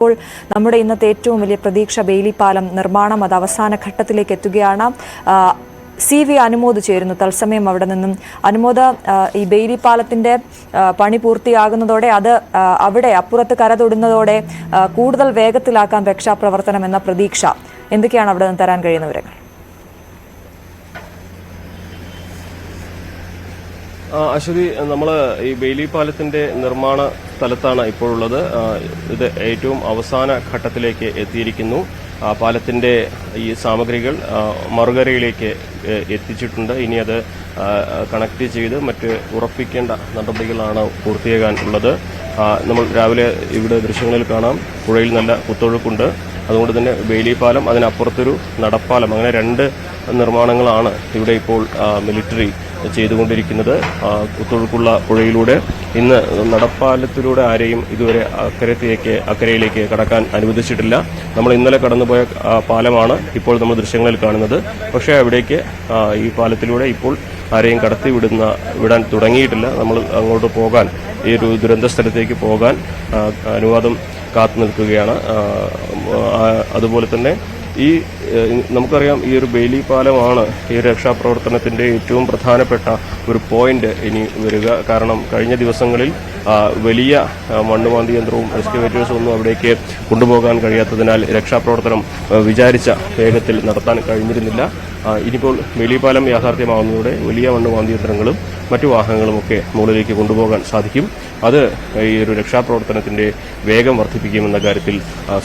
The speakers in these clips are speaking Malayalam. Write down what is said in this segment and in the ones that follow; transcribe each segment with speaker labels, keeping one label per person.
Speaker 1: ഇപ്പോൾ നമ്മുടെ ഇന്നത്തെ ഏറ്റവും വലിയ പ്രതീക്ഷ ബെയിലി പാലം നിർമ്മാണം അത് അവസാന ഘട്ടത്തിലേക്ക് എത്തുകയാണ്. CV അനുമോദ് ചേരുന്നു തത്സമയം അവിടെ നിന്നും. അനുമോദ്, ഈ ബെയിലി പാലത്തിന്റെ പണി പൂർത്തിയാകുന്നതോടെ അത് അവിടെ അപ്പുറത്ത് കരതൊടുന്നതോടെ കൂടുതൽ വേഗത്തിലാക്കാൻ രക്ഷാപ്രവർത്തനം എന്ന പ്രതീക്ഷ എന്തൊക്കെയാണ് അവിടെ നിന്ന് തരാൻ കഴിയുന്ന വിവരങ്ങൾ?
Speaker 2: അശ്വതി, നമ്മൾ ഈ ബെയിലി പാലത്തിന്റെ നിർമ്മാണ സ്ഥലത്താണ് ഇപ്പോഴുള്ളത്. ഇത് ഏറ്റവും അവസാന ഘട്ടത്തിലേക്ക് എത്തിയിരിക്കുന്നു. പാലത്തിന്റെ ഈ സാമഗ്രികൾ മറുകരയിലേക്ക് എത്തിച്ചിട്ടുണ്ട്. ഇനി അത് കണക്ട് ചെയ്ത് മറ്റ് ഉറപ്പിക്കേണ്ട നടപടികളാണ് പൂർത്തിയാകാനുള്ളത്. നമ്മൾ രാവിലെ ഇവിടെ ദൃശ്യങ്ങളിൽ കാണാം, പുഴയിൽ നല്ല കുത്തൊഴുക്കുണ്ട്. അതുകൊണ്ട് തന്നെ ബെയിലി പാലം, അതിനപ്പുറത്തൊരു നടപ്പാലം, അങ്ങനെ രണ്ട് നിർമ്മാണങ്ങളാണ് ഇവിടെ ഇപ്പോൾ മിലിറ്ററി ചെയ്തുകൊണ്ടിരിക്കുന്നത്. കുത്തൊഴുക്കുള്ള പുഴയിലൂടെ ഇന്ന് നടപ്പാലത്തിലൂടെ ആരെയും ഇതുവരെ അക്കരയിലേക്ക് കടക്കാൻ അനുവദിച്ചിട്ടില്ല. നമ്മൾ ഇന്നലെ കടന്നുപോയ പാലമാണ് ഇപ്പോൾ നമ്മൾ ദൃശ്യങ്ങളിൽ കാണുന്നത്. പക്ഷേ അവിടേക്ക് ഈ പാലത്തിലൂടെ ഇപ്പോൾ ആരെയും വിടാൻ തുടങ്ങിയിട്ടില്ല. നമ്മൾ അങ്ങോട്ട് പോകാൻ, ഈ ഒരു ദുരന്ത സ്ഥലത്തേക്ക് പോകാൻ അനുവാദം കാത്തു നിൽക്കുകയാണ്. അതുപോലെ തന്നെ നമുക്കറിയാം, ഈ ഒരു ബെയിലി പാലമാണ് ഈ രക്ഷാപ്രവർത്തനത്തിന്റെ ഏറ്റവും പ്രധാനപ്പെട്ട ഒരു പോയിന്റ് ഇനി വരിക. കാരണം കഴിഞ്ഞ ദിവസങ്ങളിൽ വലിയ മണ്ണുമാന്തി യന്ത്രവും എക്സ്കവേറ്റേഴ്സും ഒന്നും അവിടേക്ക് കൊണ്ടുപോകാൻ കഴിയാത്തതിനാൽ രക്ഷാപ്രവർത്തനം വിചാരിച്ച വേഗത്തിൽ നടത്താൻ കഴിഞ്ഞിരുന്നില്ല. ഇനിയിപ്പോൾ ബെയിലി പാലം യാഥാർത്ഥ്യമാവുന്നതോടെ വലിയ മണ്ണുമാന്തി യന്ത്രങ്ങളും മറ്റു വാഹനങ്ങളുമൊക്കെ മുകളിലേക്ക് കൊണ്ടുപോകാൻ സാധിക്കും. അത് ഈ ഒരു രക്ഷാപ്രവർത്തനത്തിന്റെ വേഗം വർദ്ധിപ്പിക്കുമെന്ന കാര്യത്തിൽ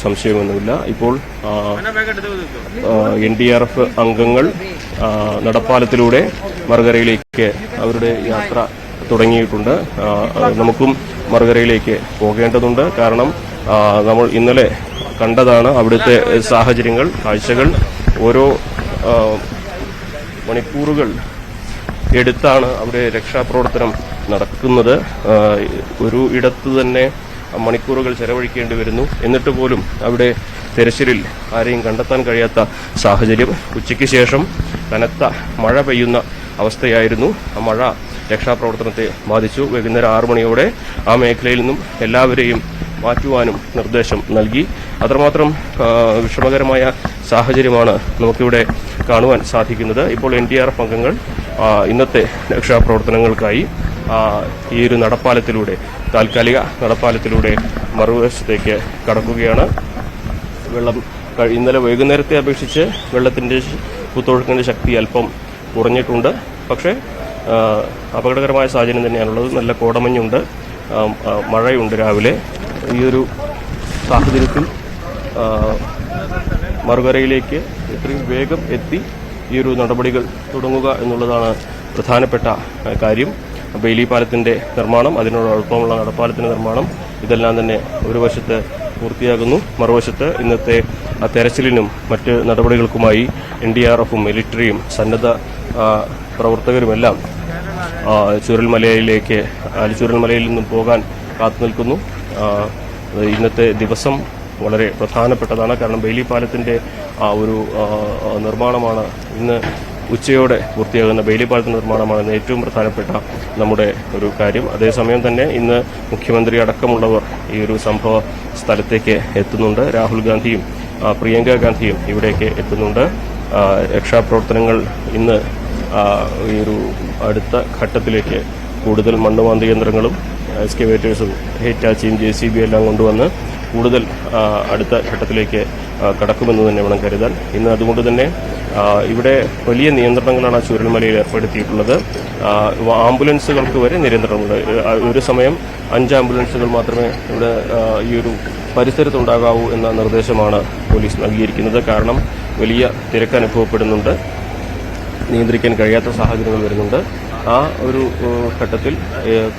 Speaker 2: സംശയമൊന്നുമില്ല. ഇപ്പോൾ NDRF അംഗങ്ങൾ നടപ്പാലത്തിലൂടെ മറുകരയിലേക്ക് അവരുടെ യാത്ര തുടങ്ങിയിട്ടുണ്ട്. നമുക്കും മറുകരയിലേക്ക് പോകേണ്ടതുണ്ട്. കാരണം നമ്മൾ ഇന്നലെ കണ്ടതാണ് അവിടുത്തെ സാഹചര്യങ്ങൾ, കാഴ്ചകൾ. ഓരോ മണിക്കൂറുകൾ എടുത്താണ് അവിടെ രക്ഷാപ്രവർത്തനം നടക്കുന്നത്. ഒരു ഇടത്ത് തന്നെ മണിക്കൂറുകൾ ചെലവഴിക്കേണ്ടി വരുന്നു. എന്നിട്ട് പോലും അവിടെ തെരച്ചിലിൽ ആരെയും കണ്ടെത്താൻ കഴിയാത്ത സാഹചര്യം. ഉച്ചയ്ക്ക് ശേഷം കനത്ത മഴ പെയ്യുന്ന അവസ്ഥയായിരുന്നു. ആ മഴ രക്ഷാപ്രവർത്തനത്തെ ബാധിച്ചു. വൈകുന്നേരം 6 മണിയോടെ ആ മേഖലയിൽ നിന്നും എല്ലാവരെയും മാറ്റുവാനും നിർദ്ദേശം നൽകി. അത്രമാത്രം വിഷമകരമായ സാഹചര്യമാണ് നമുക്കിവിടെ കാണുവാൻ സാധിക്കുന്നത്. ഇപ്പോൾ NDRF അംഗങ്ങൾ ഇന്നത്തെ രക്ഷാപ്രവർത്തനങ്ങൾക്കായി ഈ ഒരു താൽക്കാലിക നടപ്പാലത്തിലൂടെ മറുവശത്തേക്ക് കടക്കുകയാണ്. വെള്ളം ഇന്നലെ വൈകുന്നേരത്തെ അപേക്ഷിച്ച് വെള്ളത്തിന്റെ കുത്തൊഴുക്കിന്റെ ശക്തി അല്പം കുറഞ്ഞിട്ടുണ്ട്. പക്ഷേ അപകടകരമായ സാഹചര്യം തന്നെയാണുള്ളത്. നല്ല കോടമഞ്ഞുണ്ട്, മഴയുണ്ട് രാവിലെ. ഈ ഒരു സാഹചര്യത്തിൽ മറുകരയിലേക്ക് എത്രയും വേഗം എത്തി ഈ ഒരു നടപടികൾ തുടങ്ങുക എന്നുള്ളതാണ് പ്രധാനപ്പെട്ട കാര്യം. ബെയിലി പാലത്തിന്റെ നിർമ്മാണം, അതിനോടൊപ്പമുള്ള നടപ്പാലത്തിന്റെ നിർമ്മാണം, ഇതെല്ലാം തന്നെ ഒരു വശത്ത് പൂർത്തിയാകുന്നു. മറുവശത്ത് ഇന്നത്തെ തെരച്ചിലിനും മറ്റ് നടപടികൾക്കുമായി NDRFും മിലിറ്ററിയും സന്നദ്ധ പ്രവർത്തകരുമെല്ലാം ചൂരൽമലയിൽ നിന്നും പോകാൻ കാത്തു നിൽക്കുന്നു. ഇന്നത്തെ ദിവസം വളരെ പ്രധാനപ്പെട്ടതാണ്. കാരണം ബെയിലി പാലത്തിന്റെ ഒരു നിർമ്മാണമാണ് ഇന്ന് ഉച്ചയോടെ പൂർത്തിയാകുന്ന ബെയിലി പാലത്തിന്റെ നിർമ്മാണമാണ് ഏറ്റവും പ്രധാനപ്പെട്ട നമ്മുടെ ഒരു കാര്യം. അതേസമയം തന്നെ ഇന്ന് മുഖ്യമന്ത്രി അടക്കമുള്ളവർ ഈ ഒരു സംഭവ സ്ഥലത്തേക്ക് എത്തുന്നുണ്ട്. രാഹുൽ ഗാന്ധിയും പ്രിയങ്ക ഗാന്ധിയും ഇവിടേക്ക് എത്തുന്നുണ്ട്. രക്ഷാപ്രവർത്തനങ്ങൾ ഇന്ന് ഈ ഒരു അടുത്ത ഘട്ടത്തിലേക്ക് കൂടുതൽ മണ്ണുമാന്തി യന്ത്രങ്ങളും എക്സ്കവേറ്റേഴ്സും ഹിറ്റാച്ചിയും JCB എല്ലാം കൊണ്ടുവന്ന് കൂടുതൽ അടുത്ത ഘട്ടത്തിലേക്ക് കടക്കുമെന്ന് തന്നെ വേണം കരുതാൻ. ഇന്ന് അതുകൊണ്ട് തന്നെ ഇവിടെ വലിയ നിയന്ത്രണങ്ങളാണ് ചൂരൽമലയിൽ ഏർപ്പെടുത്തിയിട്ടുള്ളത്. ആംബുലൻസുകൾക്ക് വരെ നിയന്ത്രണമുണ്ട്. ഒരു സമയം 5 ആംബുലൻസുകൾ മാത്രമേ ഇവിടെ ഈ ഒരു പരിസരത്തുണ്ടാകാവൂ എന്ന നിർദ്ദേശമാണ് പോലീസ് നൽകിയിരിക്കുന്നത്. കാരണം വലിയ തിരക്ക് അനുഭവപ്പെടുന്നുണ്ട്, നിയന്ത്രിക്കാൻ കഴിയാത്ത സാഹചര്യങ്ങൾ വരുന്നുണ്ട്. ആ ഒരു ഘട്ടത്തിൽ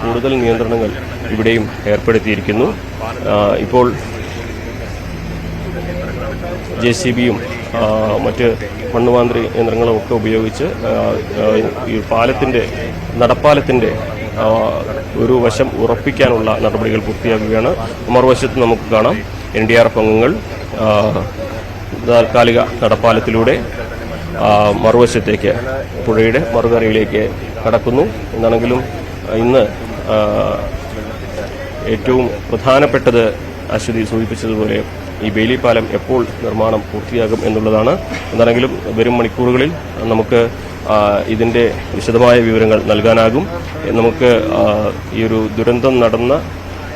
Speaker 2: കൂടുതൽ നിയന്ത്രണങ്ങൾ ഇവിടെയും ഏർപ്പെടുത്തിയിരിക്കുന്നു. ഇപ്പോൾ JCBയും മറ്റ് മണ്ണുമാന്തി യന്ത്രങ്ങളും ഒക്കെ ഉപയോഗിച്ച് ഈ നടപ്പാലത്തിന്റെ ഒരു വശം ഉറപ്പിക്കാനുള്ള നടപടികൾ പൂർത്തിയാക്കുകയാണ്. മറുവശത്ത് നമുക്ക് കാണാം NDRF അംഗങ്ങൾ താൽക്കാലിക നടപ്പാലത്തിലൂടെ മറുവശത്തേക്ക് പുഴയുടെ മറുകരയിലേക്ക് കടക്കുന്നു. എന്നാണെങ്കിലും ഇന്ന് ഏറ്റവും പ്രധാനപ്പെട്ടത് അശ്വതി സൂചിപ്പിച്ചതുപോലെ ഈ ബെയിലി പാലം എപ്പോൾ നിർമ്മാണം പൂർത്തിയാകും എന്നുള്ളതാണ്. എന്താണെങ്കിലും വരും മണിക്കൂറുകളിൽ നമുക്ക് ഇതിന്റെ വിശദമായ വിവരങ്ങൾ നൽകാനാകും. നമുക്ക് ഈ ഒരു ദുരന്തം നടന്ന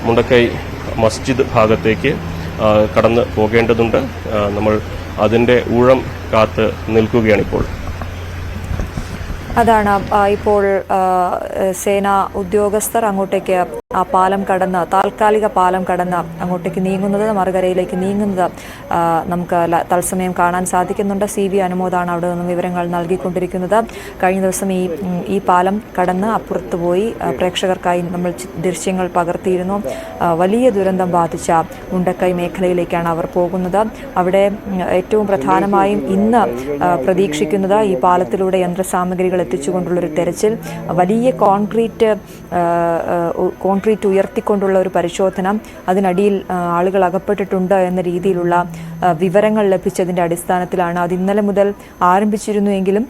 Speaker 2: മുണ്ടക്കൈ മസ്ജിദ് ഭാഗത്തേക്ക് കടന്നു പോകേണ്ടതുണ്ട്. നമ്മൾ അതിന്റെ ഊഴം കാത്ത് നിൽക്കുകയാണിപ്പോൾ.
Speaker 1: അതാണ് ഇപ്പോൾ സേനാ ഉദ്യോഗസ്ഥർ അങ്ങോട്ടേക്ക് ആ പാലം കടന്ന്, താൽക്കാലിക പാലം കടന്ന് അങ്ങോട്ടേക്ക് നീങ്ങുന്നത്, മറുകരയിലേക്ക് നീങ്ങുന്നത് നമുക്ക് തത്സമയം കാണാൻ സാധിക്കുന്നുണ്ട്. CV അനുമോദാണ് അവിടെ നിന്നും വിവരങ്ങൾ നൽകിക്കൊണ്ടിരിക്കുന്നത്. കഴിഞ്ഞ ദിവസം ഈ പാലം കടന്ന് അപ്പുറത്ത് പോയി പ്രേക്ഷകർക്കായി നമ്മൾ ദൃശ്യങ്ങൾ പകർത്തിയിരുന്നു. വലിയ ദുരന്തം ബാധിച്ച മുണ്ടക്കൈ മേഖലയിലേക്കാണ് അവർ പോകുന്നത്. അവിടെ ഏറ്റവും പ്രധാനമായും ഇന്ന് പ്രതീക്ഷിക്കുന്നത് ഈ പാലത്തിലൂടെ യന്ത്രസാമഗ്രികൾ എത്തിച്ചുകൊണ്ടുള്ളൊരു തെരച്ചിൽ, വലിയ കോൺക്രീറ്റ് ഉയർത്തിക്കൊണ്ടുള്ള ഒരു പരിശോധന, അതിനടിയിൽ ആളുകൾ അകപ്പെട്ടിട്ടുണ്ട് എന്ന രീതിയിലുള്ള വിവരങ്ങൾ ലഭിച്ചതിൻ്റെ അടിസ്ഥാനത്തിലാണ് അത് ഇന്നലെ മുതൽ ആരംഭിച്ചിരുന്നുവെങ്കിലും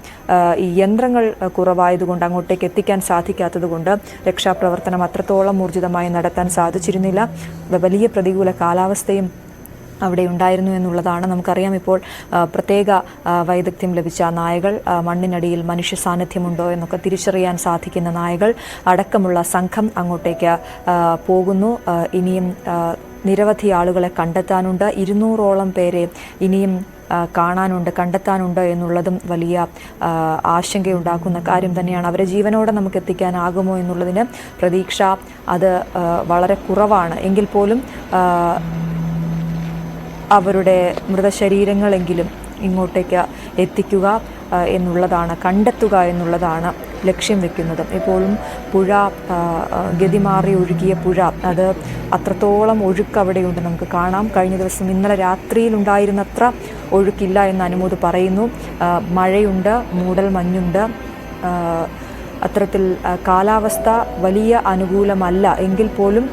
Speaker 1: ഈ യന്ത്രങ്ങൾ കുറവായതുകൊണ്ട് അങ്ങോട്ടേക്ക് എത്തിക്കാൻ സാധിക്കാത്തതുകൊണ്ട് രക്ഷാപ്രവർത്തനം അത്രത്തോളം ഊർജിതമായി നടത്താൻ സാധിച്ചിരുന്നില്ല. വലിയ പ്രതികൂല കാലാവസ്ഥയും അവിടെ ഉണ്ടായിരുന്നു എന്നുള്ളതാണ്. നമുക്കറിയാം ഇപ്പോൾ പ്രത്യേക വൈദഗ്ധ്യം ലഭിച്ച നായകൾ, മണ്ണിനടിയിൽ മനുഷ്യ സാന്നിധ്യമുണ്ടോ എന്നൊക്കെ തിരിച്ചറിയാൻ സാധിക്കുന്ന നായകൾ അടക്കമുള്ള സംഘം അങ്ങോട്ടേക്ക് പോകുന്നു. ഇനിയും നിരവധി ആളുകളെ കണ്ടെത്താനുണ്ട്. 200ഓളം പേരെ ഇനിയും കണ്ടെത്താനുണ്ട് എന്നുള്ളതും വലിയ ആശങ്കയുണ്ടാക്കുന്ന കാര്യം തന്നെയാണ്. അവരെ ജീവനോടെ നമുക്ക് എത്തിക്കാനാകുമോ എന്നുള്ളതിന് പ്രതീക്ഷ അത് വളരെ കുറവാണ്. എങ്കിൽ പോലും അവരുടെ മൃതശരീരങ്ങളെങ്കിലും ഇങ്ങോട്ടേക്ക് എത്തിക്കുക എന്നുള്ളതാണ്, കണ്ടെത്തുക എന്നുള്ളതാണ് ലക്ഷ്യം വെക്കുന്നത്. ഇപ്പോഴും പുഴ ഗതിമാറി ഒഴുകിയ പുഴ, അത് അത്രത്തോളം ഒഴുക്ക് അവിടെയുണ്ട്, നമുക്ക് കാണാം. കഴിഞ്ഞ ദിവസം ഇന്നലെ രാത്രിയിലുണ്ടായിരുന്നത്ര ഒഴുക്കില്ല എന്ന് അനുമോദ് പറയുന്നു. മഴയുണ്ട്, മൂടൽ മഞ്ഞുണ്ട്. അത്തരത്തിൽ കാലാവസ്ഥ വലിയ അനുകൂലമല്ല എങ്കിൽ പോലും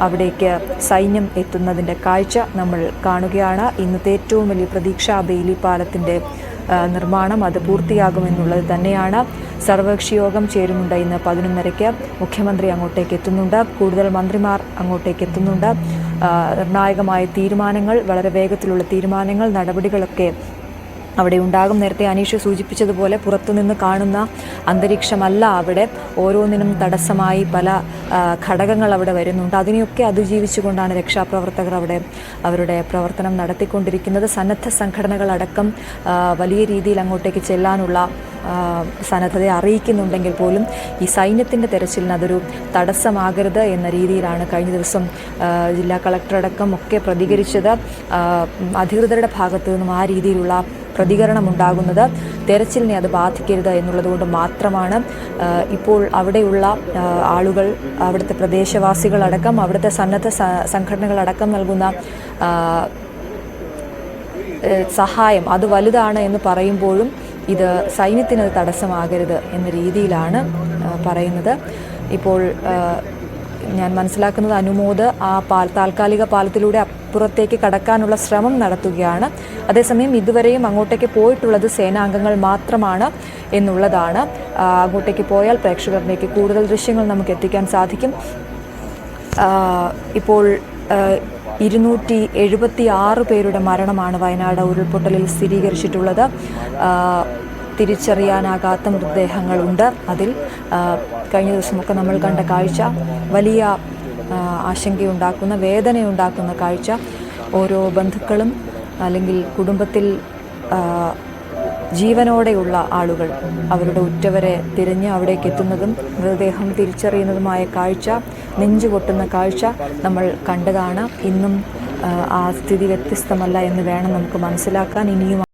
Speaker 1: അവിടേക്ക് സൈന്യം എത്തുന്നതിൻ്റെ കാഴ്ച നമ്മൾ കാണുകയാണ്. ഇന്നത്തെ ഏറ്റവും വലിയ പ്രതീക്ഷ ബെയിലി പാലത്തിൻ്റെ നിർമ്മാണം അത് പൂർത്തിയാകുമെന്നുള്ളത് തന്നെയാണ്. സർവകക്ഷി യോഗം ചേരുന്നുണ്ട് ഇന്ന് 11:30. മുഖ്യമന്ത്രി അങ്ങോട്ടേക്ക് എത്തുന്നുണ്ട്, കൂടുതൽ മന്ത്രിമാർ അങ്ങോട്ടേക്ക് എത്തുന്നുണ്ട്. നിർണായകമായ തീരുമാനങ്ങൾ, വളരെ വേഗത്തിലുള്ള തീരുമാനങ്ങൾ, നടപടികളൊക്കെ അവിടെ ഉണ്ടാകും. നേരത്തെ അനീഷ് സൂചിപ്പിച്ചതുപോലെ പുറത്തുനിന്ന് കാണുന്ന അന്തരീക്ഷമല്ല അവിടെ. ഓരോന്നിനും തടസ്സമായി പല ഘടകങ്ങൾ അവിടെ വരുന്നുണ്ട്. അതിനെയൊക്കെ അതിജീവിച്ചുകൊണ്ടാണ് രക്ഷാപ്രവർത്തകർ അവിടെ അവരുടെ പ്രവർത്തനം നടത്തിക്കൊണ്ടിരിക്കുന്നത്. സന്നദ്ധ സംഘടനകളടക്കം വലിയ രീതിയിൽ അങ്ങോട്ടേക്ക് ചെല്ലാനുള്ള സന്നദ്ധതയെ അറിയിക്കുന്നുണ്ടെങ്കിൽ പോലും ഈ സൈന്യത്തിൻ്റെ തെരച്ചിലിന് അതൊരു തടസ്സമാകരുത് എന്ന രീതിയിലാണ് കഴിഞ്ഞ ദിവസം ജില്ലാ കളക്ടറടക്കം ഒക്കെ പ്രതികരിച്ചത്. അധികൃതരുടെ ഭാഗത്തു നിന്നും ആ രീതിയിലുള്ള പ്രതികരണം ഉണ്ടാകുന്നത് തെരച്ചിലിനെ അത് ബാധിക്കരുത് എന്നുള്ളതുകൊണ്ട് മാത്രമാണ്. ഇപ്പോൾ അവിടെയുള്ള ആളുകൾ, അവിടുത്തെ പ്രദേശവാസികളടക്കം, അവിടുത്തെ സന്നദ്ധ സംഘടനകളടക്കം നൽകുന്ന സഹായം അത് വലുതാണ് എന്ന് പറയുമ്പോഴും ഇത് സൈന്യത്തിന് തടസ്സമാകരുത് എന്ന രീതിയിലാണ് പറയുന്നത്. ഇപ്പോൾ ഞാൻ മനസ്സിലാക്കുന്നത് അനുമോദ് ആ താൽക്കാലിക പാലത്തിലൂടെ അപ്പുറത്തേക്ക് കടക്കാനുള്ള ശ്രമം നടത്തുകയാണ്. അതേസമയം ഇതുവരെയും അങ്ങോട്ടേക്ക് പോയിട്ടുള്ളത് സേനാംഗങ്ങൾ മാത്രമാണ് എന്നുള്ളതാണ്. അങ്ങോട്ടേക്ക് പോയാൽ പ്രേക്ഷകരിലേക്ക് കൂടുതൽ ദൃശ്യങ്ങൾ നമുക്ക് എത്തിക്കാൻ സാധിക്കും. ഇപ്പോൾ 276 പേരുടെ മരണമാണ് വയനാട് ഉരുൾപൊട്ടലിൽ സ്ഥിരീകരിച്ചിട്ടുള്ളത്. തിരിച്ചറിയാനാകാത്ത മൃതദേഹങ്ങളുണ്ട്. അതിൽ കഴിഞ്ഞ ദിവസമൊക്കെ നമ്മൾ കണ്ട കാഴ്ച വലിയ ആശങ്കയുണ്ടാക്കുന്ന, വേദനയുണ്ടാക്കുന്ന കാഴ്ച. ഓരോ ബന്ധുക്കളും അല്ലെങ്കിൽ കുടുംബത്തിൽ ജീവനോടെയുള്ള ആളുകൾ അവരുടെ ഉറ്റവരെ തിരഞ്ഞ് അവിടേക്ക് എത്തുന്നതും മൃതദേഹം തിരിച്ചറിയുന്നതുമായ കാഴ്ച, നെഞ്ചുപൊട്ടുന്ന കാഴ്ച നമ്മൾ കണ്ടതാണ്. ഇന്നും ആ സ്ഥിതി വ്യത്യസ്തമല്ല എന്ന് വേണം നമുക്ക് മനസ്സിലാക്കാൻ. ഇനിയും